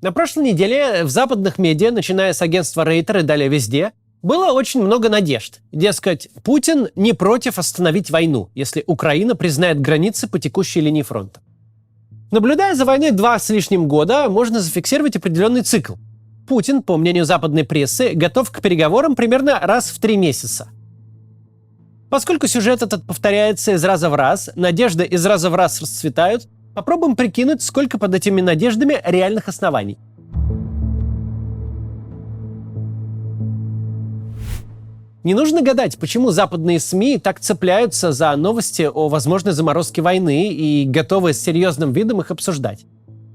На прошлой неделе в западных медиа, начиная с агентства Рейтер и далее везде, было очень много надежд. Дескать, Путин не против остановить войну, если Украина признает границы по текущей линии фронта. Наблюдая за войной 2 с лишним года, можно зафиксировать определенный цикл. Путин, по мнению западной прессы, готов к переговорам примерно раз в 3 месяца. Поскольку сюжет этот повторяется из раза в раз, надежды из раза в раз расцветают, попробуем прикинуть, сколько под этими надеждами реальных оснований. Не нужно гадать, почему западные СМИ так цепляются за новости о возможной заморозке войны и готовы с серьезным видом их обсуждать.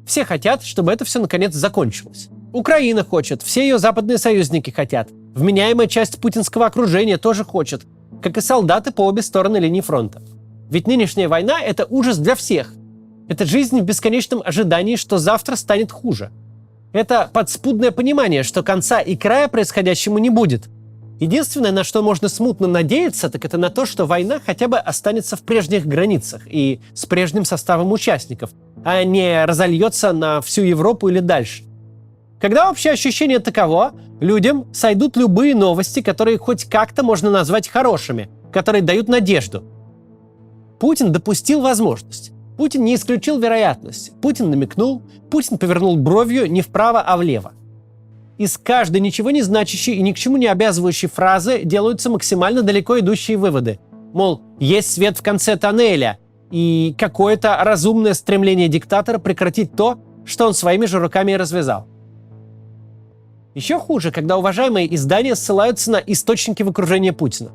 Все хотят, чтобы это все наконец закончилось. Украина хочет, все ее западные союзники хотят, вменяемая часть путинского окружения тоже хочет, как и солдаты по обе стороны линии фронта. Ведь нынешняя война – это ужас для всех. Это жизнь в бесконечном ожидании, что завтра станет хуже. Это подспудное понимание, что конца и края происходящему не будет. Единственное, на что можно смутно надеяться, так это на то, что война хотя бы останется в прежних границах и с прежним составом участников, а не разольется на всю Европу или дальше. Когда общее ощущение таково, людям сойдут любые новости, которые хоть как-то можно назвать хорошими, которые дают надежду. Путин допустил возможность. Путин не исключил вероятность. Путин намекнул, Путин повернул бровью не вправо, а влево. Из каждой ничего не значащей и ни к чему не обязывающей фразы делаются максимально далеко идущие выводы. Мол, есть свет в конце тоннеля и какое-то разумное стремление диктатора прекратить то, что он своими же руками развязал. Еще хуже, когда уважаемые издания ссылаются на источники в окружении Путина.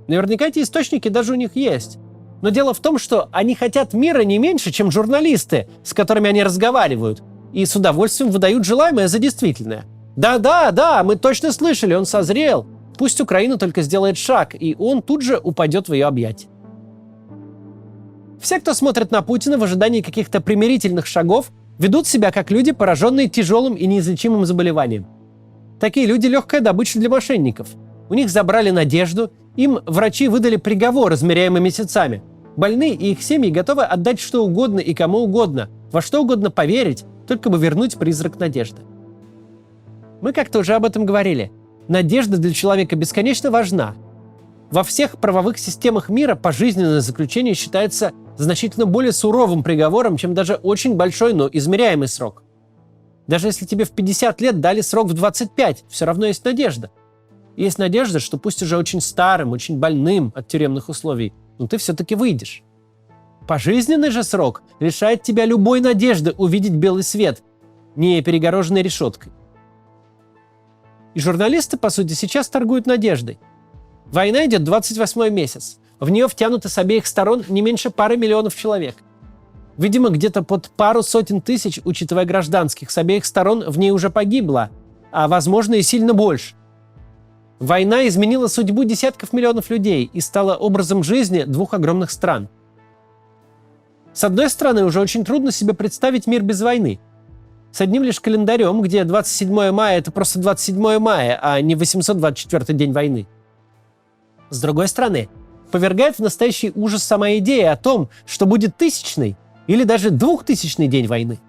Наверняка эти источники даже у них есть. Но дело в том, что они хотят мира не меньше, чем журналисты, с которыми они разговаривают, и с удовольствием выдают желаемое за действительное. Да, мы точно слышали, он созрел. Пусть Украина только сделает шаг, и он тут же упадет в ее объятия. Все, кто смотрит на Путина в ожидании каких-то примирительных шагов, ведут себя как люди, пораженные тяжелым и неизлечимым заболеванием. Такие люди – легкая добыча для мошенников. У них забрали надежду, им врачи выдали приговор, измеряемый месяцами. Больные и их семьи готовы отдать что угодно и кому угодно, во что угодно поверить, только бы вернуть призрак надежды. Мы как-то уже об этом говорили. Надежда для человека бесконечно важна. Во всех правовых системах мира пожизненное заключение считается значительно более суровым приговором, чем даже очень большой, но измеряемый срок. Даже если тебе в 50 лет дали срок в 25, все равно есть надежда. Есть надежда, что пусть уже очень старым, очень больным от тюремных условий, но ты все-таки выйдешь. Пожизненный же срок лишает тебя любой надежды увидеть белый свет, не перегороженной решеткой. И журналисты, по сути, сейчас торгуют надеждой. Война идет 28-й месяц. В нее втянуты с обеих сторон не меньше пары миллионов человек. Видимо, где-то под пару сотен тысяч, учитывая гражданских, с обеих сторон в ней уже погибло, а возможно и сильно больше. Война изменила судьбу десятков миллионов людей и стала образом жизни 2 огромных стран. С одной стороны, уже очень трудно себе представить мир без войны. С одним лишь календарем, где 27 мая – это просто 27 мая, а не 824-й день войны. С другой стороны, повергает в настоящий ужас сама идея о том, что будет 1000-й или даже 2000-й день войны.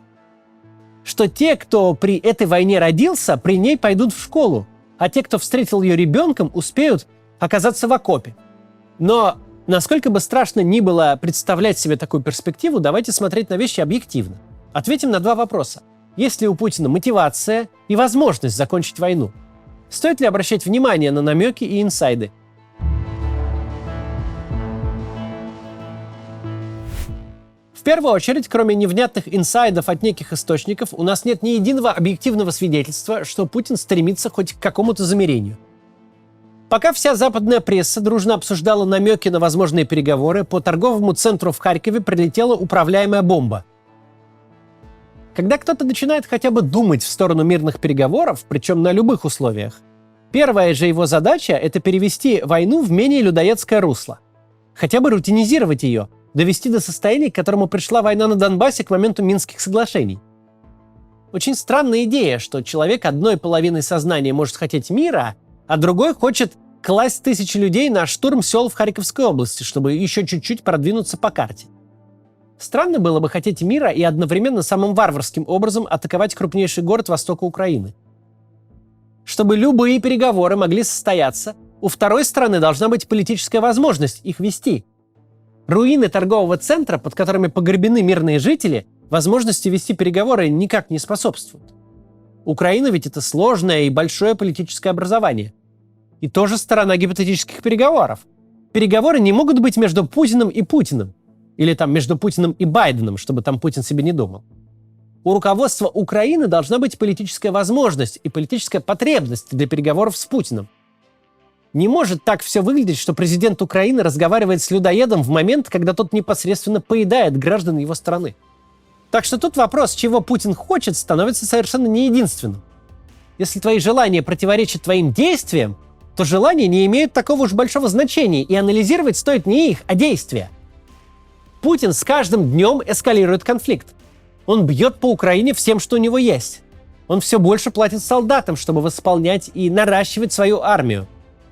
Что те, кто при этой войне родился, при ней пойдут в школу, а те, кто встретил ее ребенком, успеют оказаться в окопе. Но насколько бы страшно ни было представлять себе такую перспективу, давайте смотреть на вещи объективно. Ответим на 2 вопроса. Есть ли у Путина мотивация и возможность закончить войну? Стоит ли обращать внимание на намеки и инсайды? В первую очередь, кроме невнятных инсайдов от неких источников, у нас нет ни единого объективного свидетельства, что Путин стремится хоть к какому-то замирению. Пока вся западная пресса дружно обсуждала намеки на возможные переговоры, по торговому центру в Харькове прилетела управляемая бомба. Когда кто-то начинает хотя бы думать в сторону мирных переговоров, причем на любых условиях, первая же его задача – это перевести войну в менее людоедское русло. Хотя бы рутинизировать ее, довести до состояния, к которому пришла война на Донбассе к моменту Минских соглашений. Очень странная идея, что человек одной половиной сознания может хотеть мира, а другой хочет класть тысячи людей на штурм сел в Харьковской области, чтобы еще чуть-чуть продвинуться по карте. Странно было бы хотеть мира и одновременно самым варварским образом атаковать крупнейший город востока Украины. Чтобы любые переговоры могли состояться, у второй стороны должна быть политическая возможность их вести. Руины торгового центра, под которыми погребены мирные жители, возможности вести переговоры никак не способствуют. Украина ведь это сложное и большое политическое образование. И тоже сторона гипотетических переговоров. Переговоры не могут быть между Путиным и Путиным. Или там между Путиным и Байденом, чтобы там Путин себе не думал. У руководства Украины должна быть политическая возможность и политическая потребность для переговоров с Путиным. Не может так все выглядеть, что президент Украины разговаривает с людоедом в момент, когда тот непосредственно поедает граждан его страны. Так что тут вопрос, чего Путин хочет, становится совершенно не единственным. Если твои желания противоречат твоим действиям, то желания не имеют такого уж большого значения, и анализировать стоит не их, а действия. Путин с каждым днем эскалирует конфликт. Он бьет по Украине всем, что у него есть. Он все больше платит солдатам, чтобы восполнять и наращивать свою армию.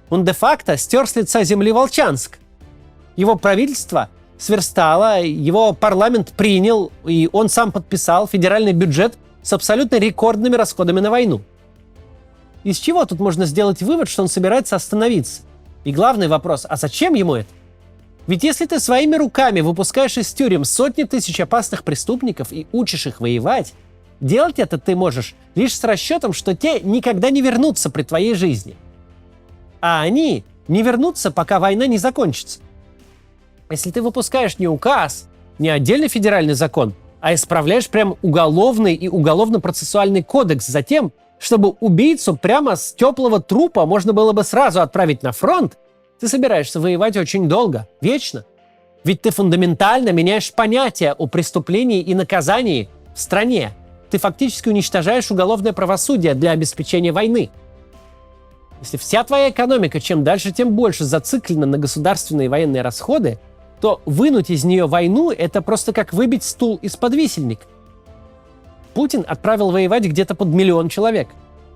Он де-факто стер с лица земли Волчанск. Его правительство сверстало, его парламент принял, и он сам подписал федеральный бюджет с абсолютно рекордными расходами на войну. Из чего тут можно сделать вывод, что он собирается остановиться? И главный вопрос, а зачем ему это? Ведь если ты своими руками выпускаешь из тюрем сотни тысяч опасных преступников и учишь их воевать, делать это ты можешь лишь с расчетом, что те никогда не вернутся при твоей жизни. А они не вернутся, пока война не закончится. Если ты выпускаешь не указ, не отдельный федеральный закон, а исправляешь прям уголовный и уголовно-процессуальный кодекс за тем, чтобы убийцу прямо с теплого трупа можно было бы сразу отправить на фронт, ты собираешься воевать очень долго, вечно. Ведь ты фундаментально меняешь понятие о преступлении и наказании в стране. Ты фактически уничтожаешь уголовное правосудие для обеспечения войны. Если вся твоя экономика чем дальше, тем больше зациклена на государственные военные расходы, то вынуть из нее войну – это просто как выбить стул из-под висельника. Путин отправил воевать где-то под 1 миллион человек.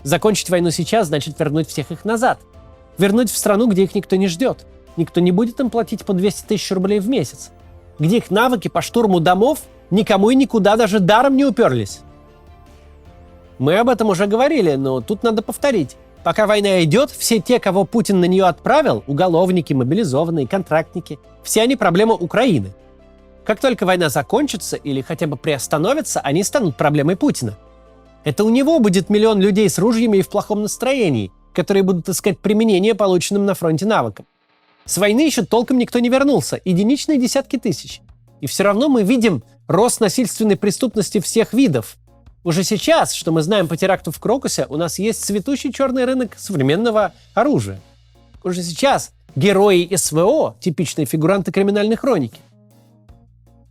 Закончить войну сейчас значит вернуть всех их назад. Вернуть в страну, где их никто не ждет. Никто не будет им платить по 200 тысяч рублей в месяц. Где их навыки по штурму домов никому и никуда даже даром не уперлись. Мы об этом уже говорили, но тут надо повторить. Пока война идет, все те, кого Путин на нее отправил, уголовники, мобилизованные, контрактники, все они проблема Украины. Как только война закончится или хотя бы приостановится, они станут проблемой Путина. Это у него будет 1 миллион людей с ружьями и в плохом настроении, которые будут искать применение полученным на фронте навыкам. С войны еще толком никто не вернулся, единичные десятки тысяч. И все равно мы видим рост насильственной преступности всех видов. Уже сейчас, что мы знаем по теракту в Крокусе, у нас есть цветущий черный рынок современного оружия. Уже сейчас герои СВО – типичные фигуранты криминальной хроники.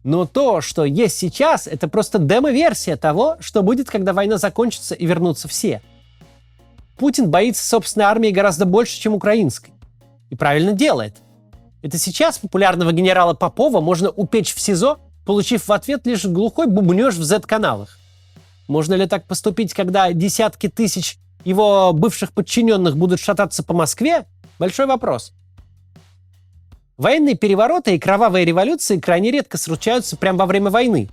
Но то, что есть сейчас, это просто демо-версия того, что будет, когда война закончится и вернутся все. Путин боится собственной армии гораздо больше, чем украинской. И правильно делает. Это сейчас популярного генерала Попова можно упечь в СИЗО, получив в ответ лишь глухой бубнёж в Z-каналах. Можно ли так поступить, когда десятки тысяч его бывших подчиненных будут шататься по Москве? Большой вопрос. Военные перевороты и кровавые революции крайне редко случаются прямо во время войны.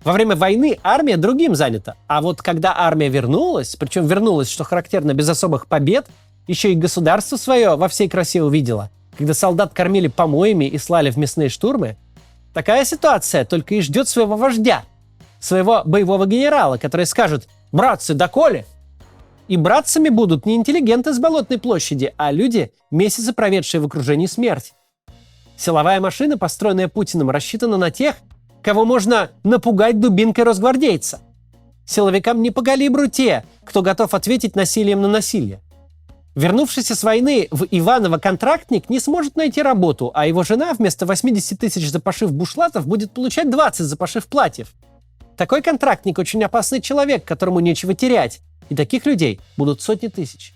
Во время войны армия другим занята. А вот когда армия вернулась, причем вернулась, что характерно, без особых побед, еще и государство свое во всей красе увидела, когда солдат кормили помоями и слали в мясные штурмы, такая ситуация только и ждет своего вождя, своего боевого генерала, который скажет: «Братцы, доколе?» И братцами будут не интеллигенты с Болотной площади, а люди, месяцы проведшие в окружении смерти. Силовая машина, построенная Путиным, рассчитана на тех, кого можно напугать дубинкой росгвардейца. Силовикам не по калибру те, кто готов ответить насилием на насилие. Вернувшийся с войны в Иваново контрактник не сможет найти работу, а его жена вместо 80 тысяч за пошив бушлатов будет получать 20 за пошив платьев. Такой контрактник очень опасный человек, которому нечего терять. И таких людей будут сотни тысяч.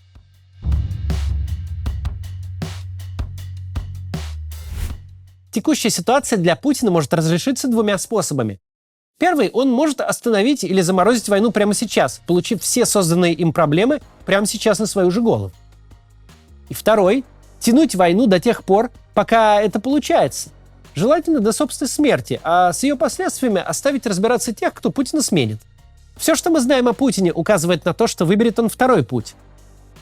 Текущая ситуация для Путина может разрешиться 2 способами. Первый, он может остановить или заморозить войну прямо сейчас, получив все созданные им проблемы прямо сейчас на свою же голову. И второй, тянуть войну до тех пор, пока это получается. Желательно до собственной смерти, а с ее последствиями оставить разбираться тех, кто Путина сменит. Все, что мы знаем о Путине, указывает на то, что выберет он второй путь.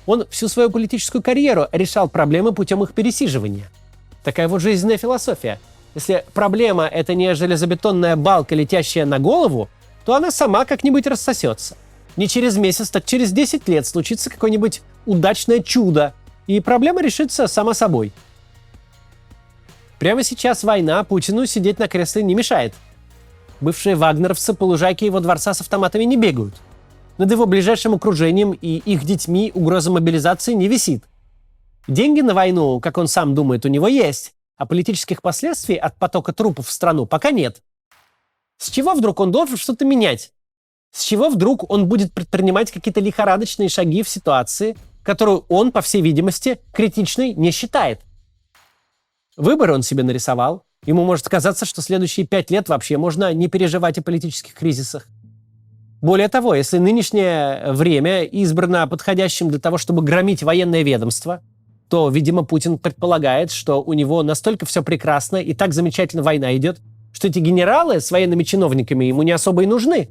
Он всю свою политическую карьеру решал проблемы путем их пересиживания. Такая вот жизненная философия. Если проблема – это не железобетонная балка, летящая на голову, то она сама как-нибудь рассосется. Не через месяц, так через 10 лет случится какое-нибудь удачное чудо, и проблема решится сама собой. Прямо сейчас война, Путину сидеть на кресле не мешает. Бывшие вагнеровцы по лужайке его дворца с автоматами не бегают. Над его ближайшим окружением и их детьми угроза мобилизации не висит. Деньги на войну, как он сам думает, у него есть, а политических последствий от потока трупов в страну пока нет. С чего вдруг он должен что-то менять? С чего вдруг он будет предпринимать какие-то лихорадочные шаги в ситуации, которую он, по всей видимости, критичной не считает? Выборы он себе нарисовал. Ему может казаться, что следующие 5 лет вообще можно не переживать о политических кризисах. Более того, если нынешнее время избрано подходящим для того, чтобы громить военное ведомство, то, видимо, Путин предполагает, что у него настолько все прекрасно и так замечательно война идет, что эти генералы с военными чиновниками ему не особо и нужны.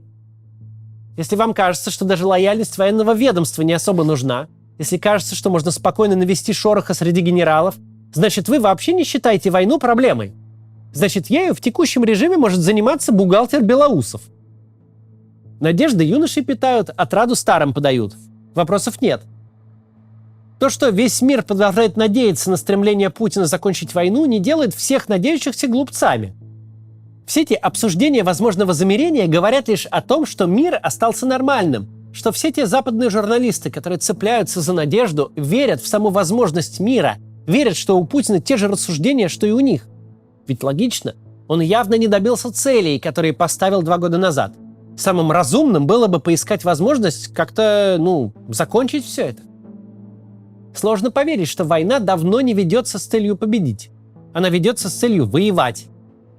Если вам кажется, что даже лояльность военного ведомства не особо нужна, если кажется, что можно спокойно навести шороха среди генералов, значит, вы вообще не считаете войну проблемой. Значит, ею в текущем режиме может заниматься бухгалтер Белоусов. Надежды юноши питают, отраду старым подают. Вопросов нет. То, что весь мир продолжает надеяться на стремление Путина закончить войну, не делает всех надеющихся глупцами. Все эти обсуждения возможного замирения говорят лишь о том, что мир остался нормальным, что все те западные журналисты, которые цепляются за надежду, верят в саму возможность мира, верят, что у Путина те же рассуждения, что и у них. Ведь логично, он явно не добился целей, которые поставил 2 года назад. Самым разумным было бы поискать возможность как-то, закончить все это. Сложно поверить, что война давно не ведется с целью победить. Она ведется с целью воевать.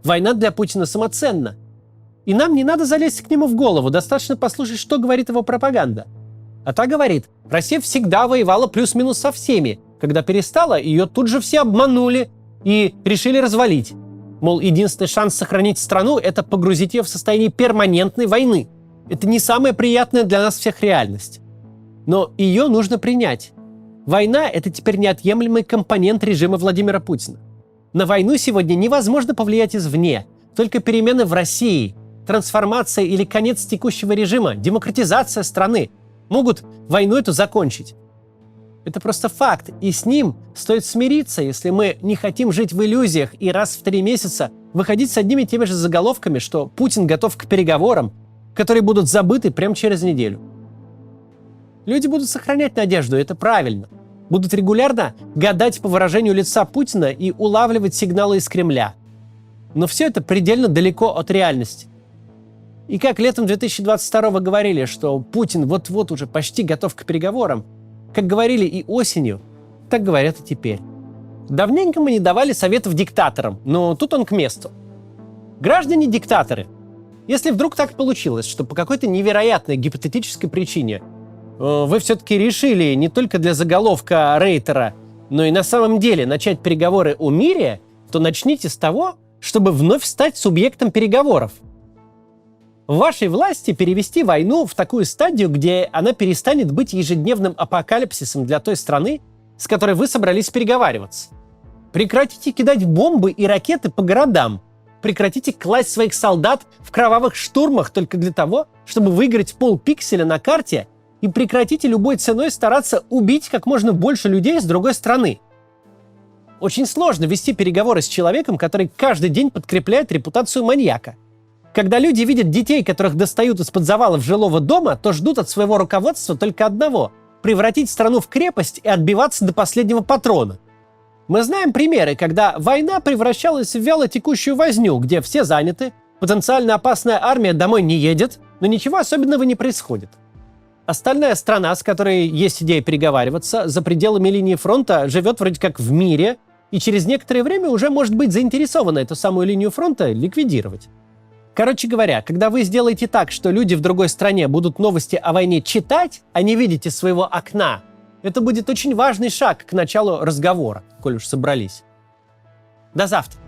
Война для Путина самоценна. И нам не надо залезть к нему в голову, достаточно послушать, что говорит его пропаганда. А та говорит, Россия всегда воевала плюс-минус со всеми. Когда перестала, ее тут же все обманули и решили развалить. Мол, единственный шанс сохранить страну – это погрузить ее в состояние перманентной войны. Это не самая приятная для нас всех реальность. Но ее нужно принять. Война – это теперь неотъемлемый компонент режима Владимира Путина. На войну сегодня невозможно повлиять извне. Только перемены в России, трансформация или конец текущего режима, демократизация страны могут войну эту закончить. Это просто факт, и с ним стоит смириться, если мы не хотим жить в иллюзиях и раз в 3 месяца выходить с одними и теми же заголовками, что Путин готов к переговорам, которые будут забыты прямо через неделю. Люди будут сохранять надежду, и это правильно. Будут регулярно гадать по выражению лица Путина и улавливать сигналы из Кремля. Но все это предельно далеко от реальности. И как летом 2022 говорили, что Путин вот-вот уже почти готов к переговорам, как говорили и осенью, так говорят и теперь. Давненько мы не давали советов диктаторам, но тут он к месту. Граждане-диктаторы, если вдруг так получилось, что по какой-то невероятной гипотетической причине вы все-таки решили не только для заголовка Рейтера, но и на самом деле начать переговоры о мире, то начните с того, чтобы вновь стать субъектом переговоров. В вашей власти перевести войну в такую стадию, где она перестанет быть ежедневным апокалипсисом для той страны, с которой вы собрались переговариваться. Прекратите кидать бомбы и ракеты по городам. Прекратите класть своих солдат в кровавых штурмах только для того, чтобы выиграть полпикселя на карте, и прекратите любой ценой стараться убить как можно больше людей с другой стороны. Очень сложно вести переговоры с человеком, который каждый день подкрепляет репутацию маньяка. Когда люди видят детей, которых достают из-под завалов жилого дома, то ждут от своего руководства только одного – превратить страну в крепость и отбиваться до последнего патрона. Мы знаем примеры, когда война превращалась в вялотекущую возню, где все заняты, потенциально опасная армия домой не едет, но ничего особенного не происходит. Остальная страна, с которой есть идея переговариваться, за пределами линии фронта живет вроде как в мире, и через некоторое время уже может быть заинтересована эту самую линию фронта ликвидировать. Короче говоря, когда вы сделаете так, что люди в другой стране будут новости о войне читать, а не видеть из своего окна, это будет очень важный шаг к началу разговора, коль уж собрались. До завтра.